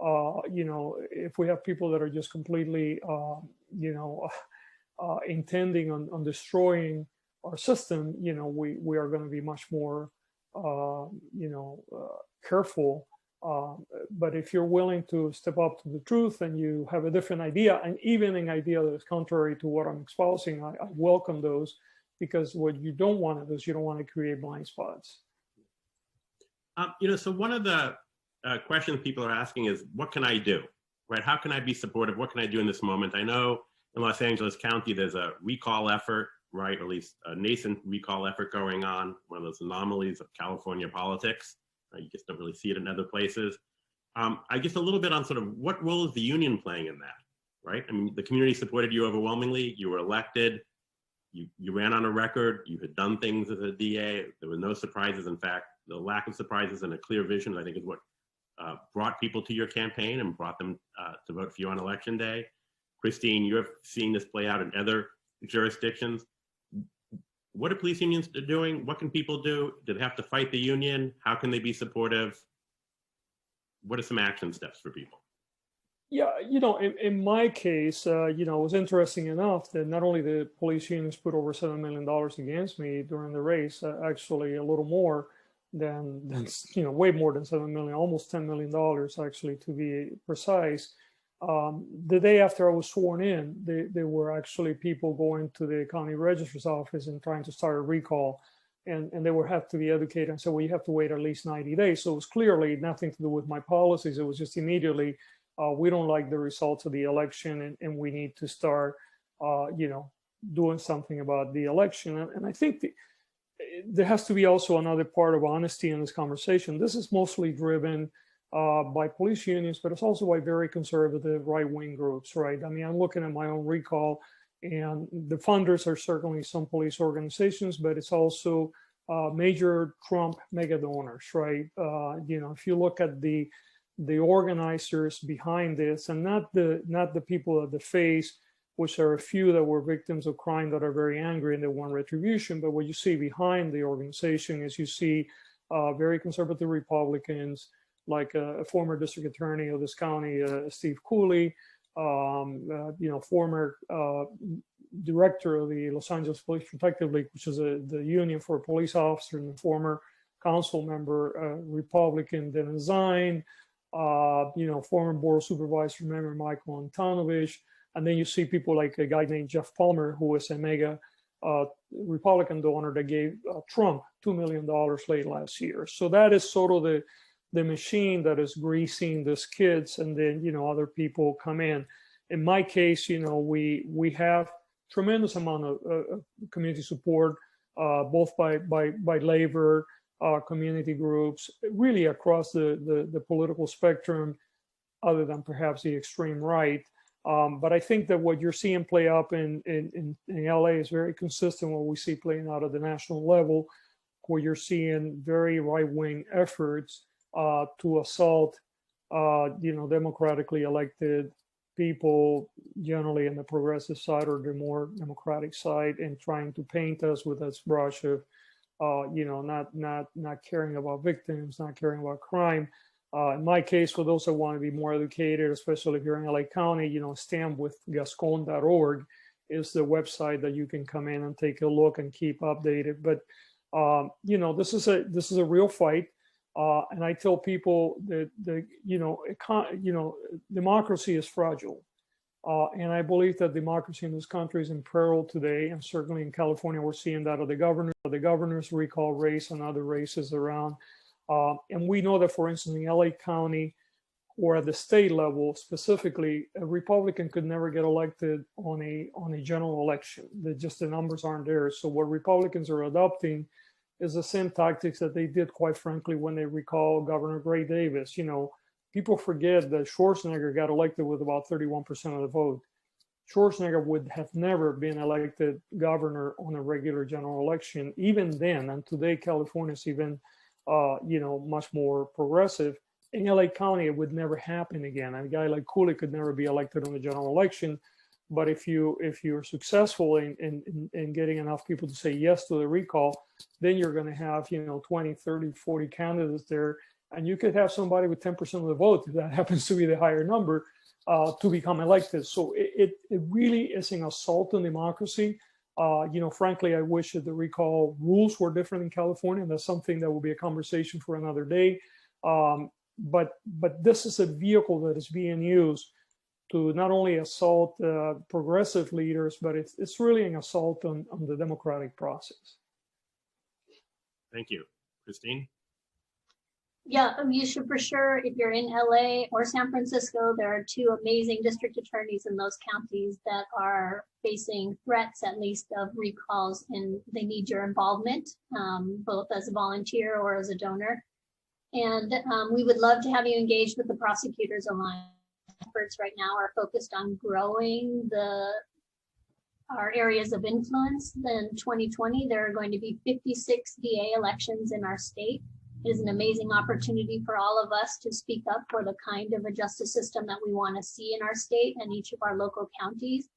if we have people that are just completely, intending on destroying our system, we are going to be much more careful. But if you're willing to step up to the truth and you have a different idea, and even an idea that is contrary to what I'm espousing, I welcome those, because what you don't want to do is you don't want to create blind spots. So one of the questions people are asking is, what can I do, right? How can I be supportive? What can I do in this moment? I know in Los Angeles County, there's a recall effort, right? Or at least a nascent recall effort going on, one of those anomalies of California politics. You just don't really see it in other places. I guess a little bit on sort of what role is the union playing in that, right? I mean, the community supported you overwhelmingly. You were elected. You ran on a record. You had done things as a DA. There were no surprises. In fact, the lack of surprises and a clear vision, I think, is what brought people to your campaign and brought them to vote for you on election day. Cristine, you're seeing this play out in other jurisdictions. What are police unions doing? What can people do? Do they have to fight the union? How can they be supportive? What are some action steps for people? Yeah, in my case, it was interesting enough that not only the police unions put over $7 million against me during the race, actually a little more, way more than 7 million, almost $10 million actually, to be precise. The day after I was sworn in, there were actually people going to the county registrar's office and trying to start a recall, and they would have to be educated and say, well, you have to wait at least 90 days. So it was clearly nothing to do with my policies. It was just immediately, we don't like the results of the election, and we need to start, doing something about the election. And I think there has to be also another part of honesty in this conversation. This is mostly driven by police unions, but it's also by very conservative right-wing groups, right? I mean, I'm looking at my own recall, and the funders are certainly some police organizations, but it's also major Trump mega donors, right? If you look at the organizers behind this, and not the people at the face, which are a few that were victims of crime that are very angry and they want retribution, but what you see behind the organization is you see very conservative Republicans, like a former district attorney of this county, Steve Cooley, former director of the Los Angeles Police Protective League, which is the union for police officers, and former council member, Republican Dennis Zine, former board of supervisor member Michael Antonovich. And then you see people like a guy named Jeff Palmer, who is a mega Republican donor that gave Trump $2 million late last year. So that is sort of the machine that is greasing these kids, and then other people come in. In my case, we have tremendous amount of community support, both by labor, community groups, really across the political spectrum, other than perhaps the extreme right. But I think that what you're seeing play out in LA is very consistent with what we see playing out at the national level, where you're seeing very right-wing efforts to assault, democratically elected people, generally in the progressive side or the more democratic side, and trying to paint us with this brush of, not caring about victims, not caring about crime. In my case, for those that want to be more educated, especially if you're in LA County, stand with Gascón.org is the website that you can come in and take a look and keep updated. But this is a real fight. And I tell people that democracy is fragile, and I believe that democracy in this country is in peril today. And certainly in California, we're seeing that of the governor's recall race and other races around. And we know that, for instance, in LA County or at the state level specifically, a Republican could never get elected on a general election. The numbers aren't there. So what Republicans are adopting is the same tactics that they did, quite frankly, when they recall Governor Gray Davis. People forget that Schwarzenegger got elected with about 31% of the vote. Schwarzenegger would have never been elected governor on a regular general election, even then. And today, California is even, much more progressive. In LA County, it would never happen again. A guy like Cooley could never be elected on a general election. But if you're successful in getting enough people to say yes to the recall, then you're going to have 20, 30, 40 candidates there, and you could have somebody with 10% of the vote, if that happens to be the higher number, to become elected. So it really is an assault on democracy. Frankly, I wish that the recall rules were different in California, and that's something that will be a conversation for another day. But this is a vehicle that is being used to not only assault progressive leaders, but it's really an assault on the democratic process. Thank you. Cristine? Yeah, you should for sure. If you're in LA or San Francisco, there are two amazing district attorneys in those counties that are facing threats, at least, of recalls, and they need your involvement, both as a volunteer or as a donor. And we would love to have you engaged with the Prosecutors Alliance. Efforts right now are focused on growing our areas of influence. In 2020, there are going to be 56 DA elections in our state. It is an amazing opportunity for all of us to speak up for the kind of a justice system that we want to see in our state and each of our local counties.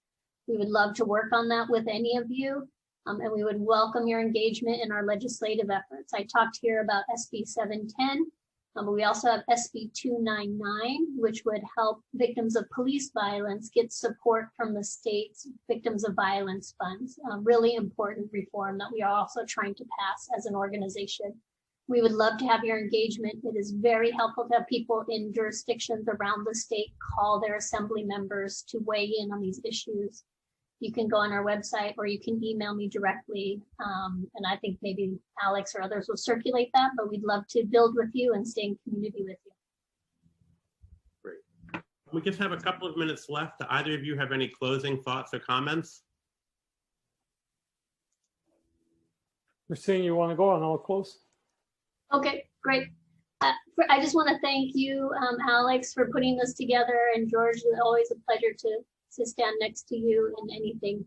We would love to work on that with any of you, and we would welcome your engagement in our legislative efforts. I talked here about SB 710, but we also have SB 299, which would help victims of police violence get support from the state's Victims of Violence funds. Really important reform that we are also trying to pass as an organization. We would love to have your engagement. It is very helpful to have people in jurisdictions around the state call their assembly members to weigh in on these issues. You can go on our website or you can email me directly. And I think maybe Alex or others will circulate that, but we'd love to build with you and stay in community with you. Great. We just have a couple of minutes left. Do either of you have any closing thoughts or comments? Cristine, you want to go and I'll close? Okay, great. I just want to thank you, Alex, for putting this together, and George, it's always a pleasure to stand next to you in anything.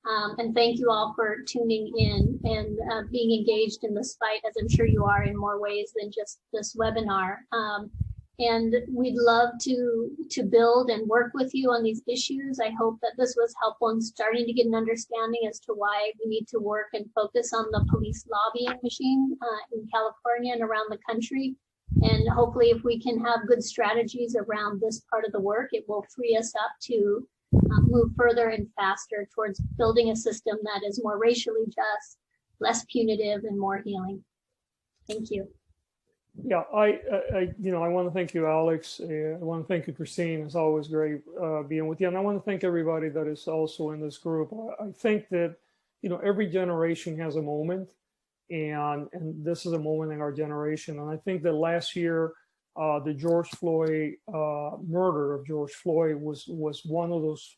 And thank you all for tuning in and being engaged in this fight, as I'm sure you are in more ways than just this webinar. And we'd love to build and work with you on these issues. I hope that this was helpful in starting to get an understanding as to why we need to work and focus on the police lobbying machine in California and around the country. And hopefully if we can have good strategies around this part of the work, it will free us up to move further and faster towards building a system that is more racially just, less punitive, and more healing. Thank you. Yeah, I want to thank you, Alex. I want to thank you, Cristine. It's always great being with you. And I want to thank everybody that is also in this group. I think that, every generation has a moment, and this is a moment in our generation. And I think that last year, the George Floyd murder of George Floyd was one of those,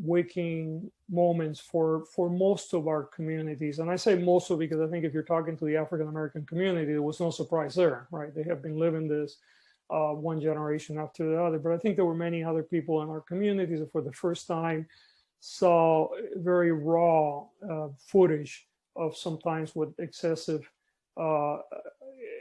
waking moments for most of our communities. And I say most of because I think if you're talking to the African-American community, there was no surprise there, right? They have been living this one generation after the other. But I think there were many other people in our communities that for the first time saw very raw footage of sometimes what excessive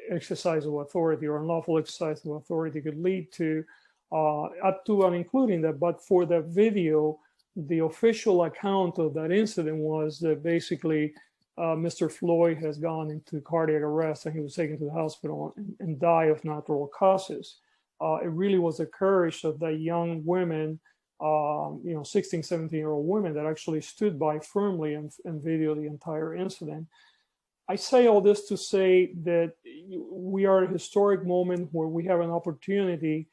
exercise of authority or unlawful exercise of authority could lead to, up to and including that. But for the video, the official account of that incident was that basically Mr. Floyd has gone into cardiac arrest and he was taken to the hospital and died of natural causes. It really was the courage of the young women, 16, 17-year-old women that actually stood by firmly and videoed the entire incident. I say all this to say that we are at a historic moment where we have an opportunity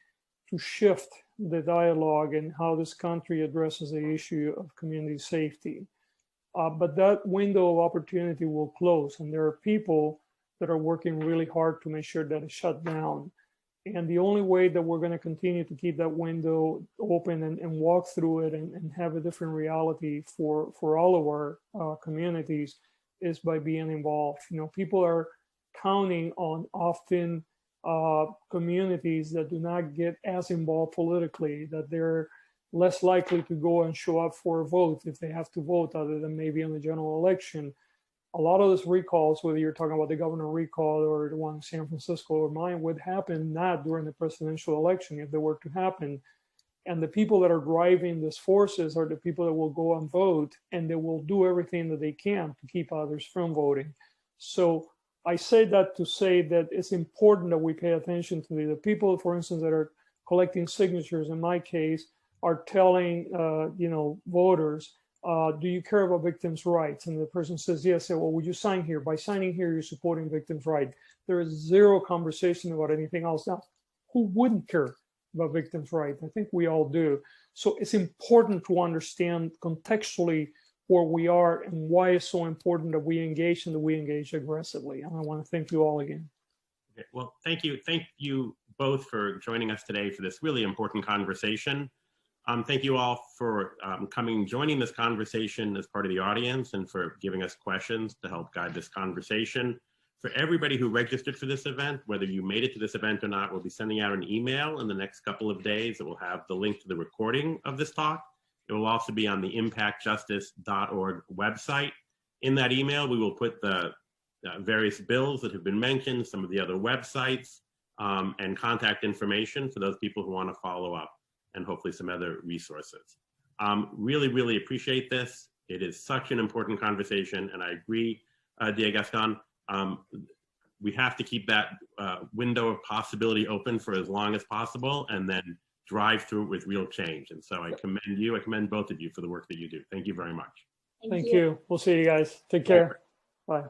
to shift the dialogue and how this country addresses the issue of community safety. But that window of opportunity will close, and there are people that are working really hard to make sure that it's shut down. And the only way that we're going to continue to keep that window open and walk through it and have a different reality for all of our communities is by being involved. People are counting on often communities that do not get as involved politically, that they're less likely to go and show up for a vote if they have to vote, other than maybe in the general election. A lot of those recalls, whether you're talking about the governor recall or the one in San Francisco or mine, would happen not during the presidential election if they were to happen. And the people that are driving these forces are the people that will go and vote, and they will do everything that they can to keep others from voting. So I say that to say that it's important that we pay attention to the people, for instance, that are collecting signatures, in my case, are telling, voters, do you care about victims' rights? And the person says, yes. Say, well, would you sign here? By signing here, you're supporting victims' rights. There is zero conversation about anything else. Now, who wouldn't care about victims' rights? I think we all do. So it's important to understand contextually where we are and why it's so important that we engage and that we engage aggressively. And I want to thank you all again. Okay, well, thank you. Thank you both for joining us today for this really important conversation. Thank you all for joining this conversation as part of the audience and for giving us questions to help guide this conversation. For everybody who registered for this event, whether you made it to this event or not, we'll be sending out an email in the next couple of days that will have the link to the recording of this talk. It will also be on the impactjustice.org website. In that email, we will put the various bills that have been mentioned, some of the other websites, and contact information for those people who want to follow up, and hopefully some other resources. Really, really appreciate this. It is such an important conversation, and I agree, Gascón. We have to keep that window of possibility open for as long as possible, and then drive through it with real change. And so I commend you, I commend both of you for the work that you do. Thank you very much. Thank you. We'll see you guys. Take care. Bye.